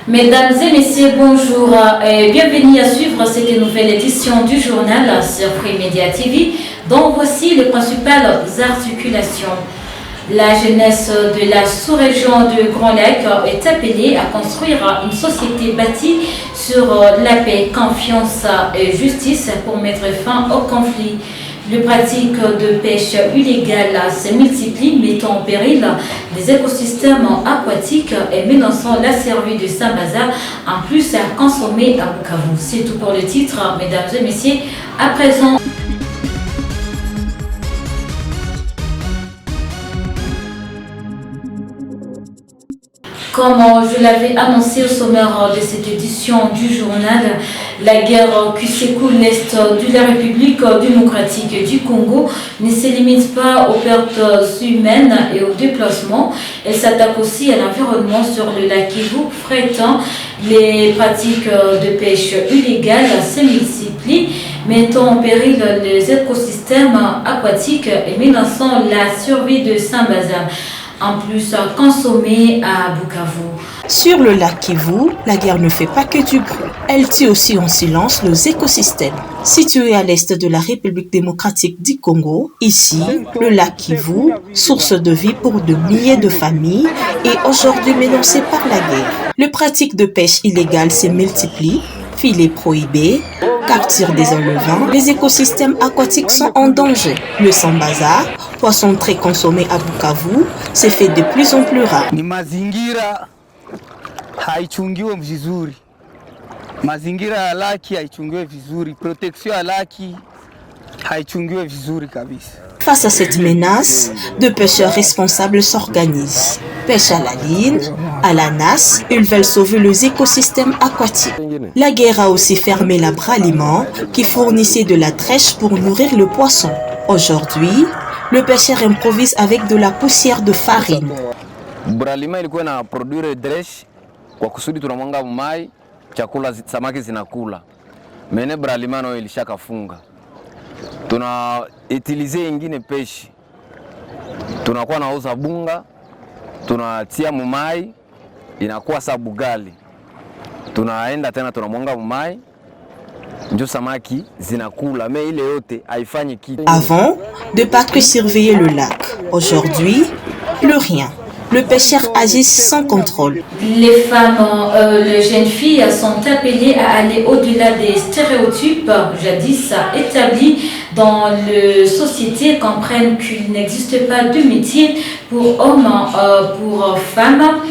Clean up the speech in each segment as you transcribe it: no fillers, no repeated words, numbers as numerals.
Mesdames et messieurs, bonjour et bienvenue à suivre cette nouvelle édition du journal sur Free Media TV, dont voici les principales articulations. La jeunesse de la sous-région de Grand Lac est appelée à construire une société bâtie sur la paix, confiance et justice pour mettre fin au conflit. Les pratiques de pêche illégale se multiplient, mettant en péril les écosystèmes aquatiques et menaçant la survie de Saint-Bazar, en plus à consommer à Bukavu. C'est tout pour le titre, mesdames et messieurs. À présent, comme je l'avais annoncé au sommaire de cette édition du journal, la guerre qui secoue l'Est de la République démocratique du Congo ne se limite pas aux pertes humaines et aux déplacements. Elle s'attaque aussi à l'environnement sur le lac Kivu, fréquentant les pratiques de pêche illégale se multiplient, mettant en péril les écosystèmes aquatiques et menaçant la survie de Saint-Bazar, en plus consommé à Bukavu. Sur le lac Kivu, la guerre ne fait pas que du bruit. Elle tue aussi en silence nos écosystèmes. Situé à l'est de la République démocratique du Congo, ici, le lac Kivu, source de vie pour de milliers de familles, est aujourd'hui menacé par la guerre. Les pratiques de pêche illégale se multiplient, filets prohibés, capture des enlevants, les écosystèmes aquatiques sont en danger. Le Saint-Bazar, poisson très consommé à Bukavu, se fait de plus en plus rare. Ni mazingira haichungiwe vizuri. Mazingira ya laki haichungiwe vizuri. Protection ya laki haichungiwe vizuri kabisa. Face à cette menace, deux pêcheurs responsables s'organisent. Pêche à la ligne, à la nasse, ils veulent sauver les écosystèmes aquatiques. La guerre a aussi fermé la Braliment qui fournissait de la trèche pour nourrir le poisson. Aujourd'hui, le pêcheur improvise avec de la poussière de farine. Bralima ilikuwa na produire dresh kwa kusudi tunamwanga mai chakula samaki zinakula. Mene Bralima no ilishakafunga. Tuna utilize ingine peshi. Tunakuwa nauza bunga, tunatia mumai inakuwa sabu gali. Tunaenda tena tunamwanga mumai ndio samaki zinakula, mais ile yote haifanyi kitu. Avant, de pas que surveiller le lac. Aujourd'hui, plus rien. Le pêcheur agit sans contrôle. Les femmes, les jeunes filles sont appelées à aller au-delà des stéréotypes jadis établis dans la société, comprennent qu'il n'existe pas de métier pour hommes, pour femmes.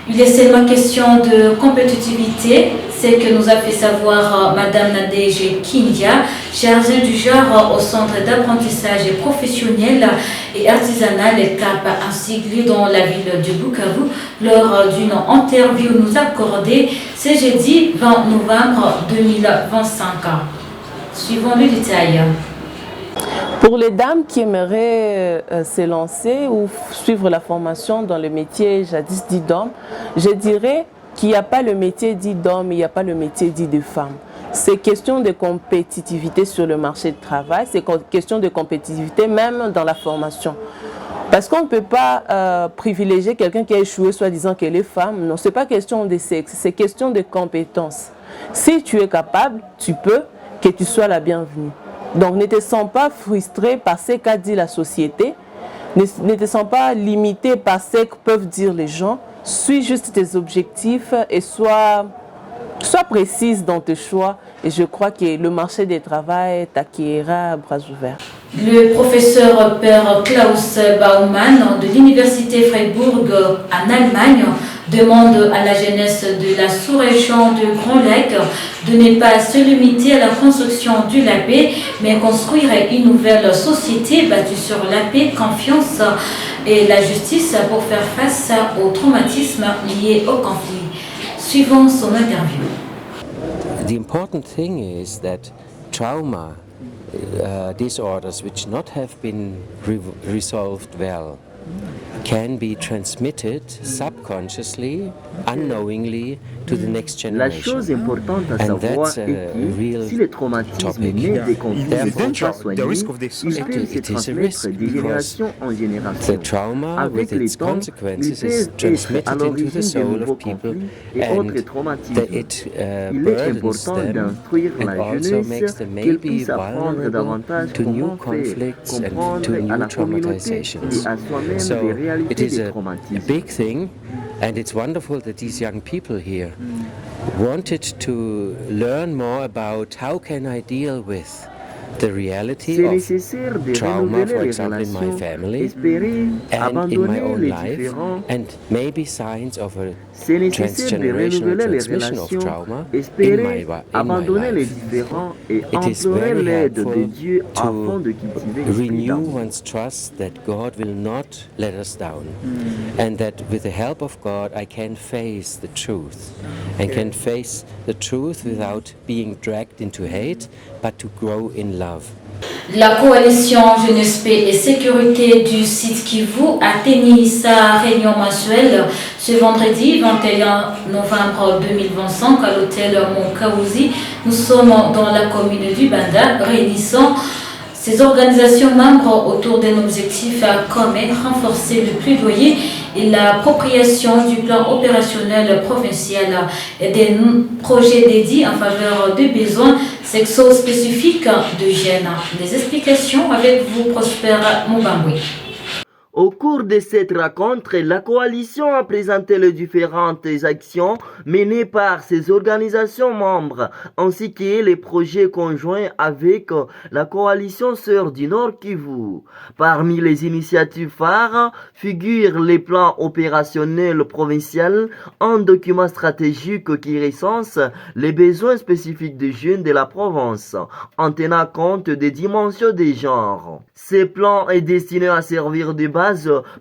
Il est seulement question de compétitivité, c'est ce que nous a fait savoir Madame Nadege Kindia, chargée du genre au centre d'apprentissage professionnel et artisanal CAP, ainsi que dans la ville de Bukavu, lors d'une interview nous accordée ce jeudi 20 novembre 2025. Suivons le détail. Pour les dames qui aimeraient se lancer ou suivre la formation dans le métier jadis dit d'homme, je dirais qu'il n'y a pas le métier dit d'homme, il n'y a pas le métier dit de femme. C'est question de compétitivité sur le marché du travail, c'est question de compétitivité même dans la formation. Parce qu'on ne peut pas privilégier quelqu'un qui a échoué soi-disant qu'elle est femme. Non, ce n'est pas question de sexe, c'est question de compétence. Si tu es capable, tu peux, que tu sois la bienvenue. Donc ne te sens pas frustré par ce qu'a dit la société, ne te sens pas limité par ce que peuvent dire les gens, suis juste tes objectifs et sois précise dans tes choix et je crois que le marché du travail t'accueillera à bras ouverts. Le professeur Père Klaus Baumann de l'Université Freiburg en Allemagne demande à la jeunesse de la sous-région de Grand Lac de ne pas se limiter à la construction de la paix, mais construire une nouvelle société bâtie sur la paix, confiance et la justice pour faire face au traumatisme lié au conflit. Suivons son interview. The important thing is that trauma disorders which not have been resolved well can be transmitted subconsciously, unknowingly to the next generation. La chose importante à savoir est que si les traumatismes nés des conflits ne sont pas soignés, ils peuvent se transmettre de génération en génération. Avec le temps, ils peuvent être à l'origine de nouveaux conflits et autres traumatismes. Il est important d'instruire la jeunesse qu'elle puisse apprendre davantage comment faire comprendre à la communauté et à soi-même les réalités des traumatismes. Big thing, and it's wonderful that these young people here wanted to learn more about how can I deal with the reality of trauma, for example, in my family and in my own life, and maybe signs of a transgenerational transmission of trauma in my life. It is very helpful to renew one's trust that God will not let us down, and that with the help of God I can face the truth, and can face the truth without being dragged into hate, but to grow in love. La coalition Jeunesse, Paix et Sécurité du site Kivu a tenu sa réunion mensuelle ce vendredi 21 novembre 2025 à l'hôtel Monkauzi. Nous sommes dans la commune du Banda, réunissant ces organisations membres autour d'un objectif commun, renforcer le plaidoyer et l'appropriation du plan opérationnel provincial et des projets dédiés en faveur des besoins sexo-spécifiques de jeunes. Des explications avec vous, Prosper Mubambwe. Au cours de cette rencontre, la coalition a présenté les différentes actions menées par ses organisations membres, ainsi que les projets conjoints avec la coalition Sœurs du Nord Kivu. Parmi les initiatives phares figurent les plans opérationnels provinciaux, un document stratégique qui recense les besoins spécifiques des jeunes de la province, en tenant compte des dimensions des genres. Ce plan est destiné à servir de base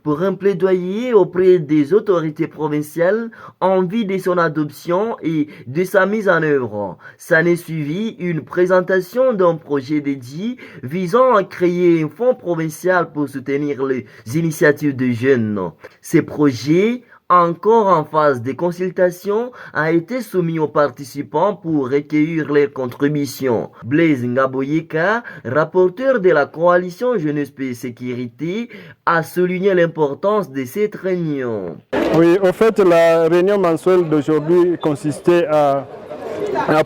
pour un plaidoyer auprès des autorités provinciales en vue de son adoption et de sa mise en œuvre. Ça n'est suivi une présentation d'un projet dédié visant à créer un fonds provincial pour soutenir les initiatives de jeunes. Ces projets, encore en phase de consultation, a été soumis aux participants pour recueillir leurs contributions. Blaise Ngaboyeka, rapporteur de la coalition Jeunesse, Paix et Sécurité, a souligné l'importance de cette réunion. Oui, en fait, la réunion mensuelle d'aujourd'hui consistait à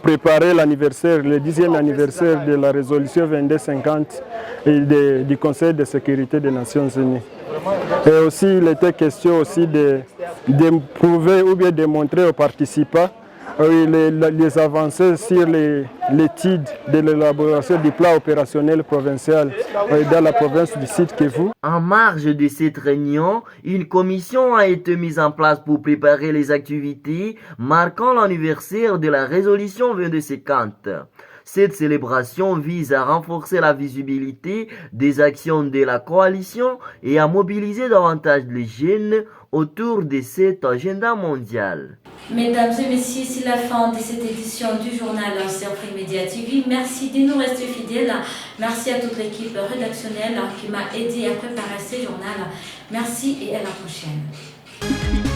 préparer l'anniversaire, le 10e anniversaire de la résolution 2250 du Conseil de sécurité des Nations Unies. Et aussi, il était question aussi de prouver ou bien de montrer aux participants les avancées sur l'étude de l'élaboration du plan opérationnel provincial dans la province du Sud Kivu. En marge de cette réunion, une commission a été mise en place pour préparer les activités marquant l'anniversaire de la résolution 2250. Cette célébration vise à renforcer la visibilité des actions de la coalition et à mobiliser davantage les jeunes autour de cet agenda mondial. Mesdames et messieurs, c'est la fin de cette édition du journal Serfri Media TV. Merci de nous rester fidèles. Merci à toute l'équipe rédactionnelle qui m'a aidé à préparer ce journal. Merci et à la prochaine.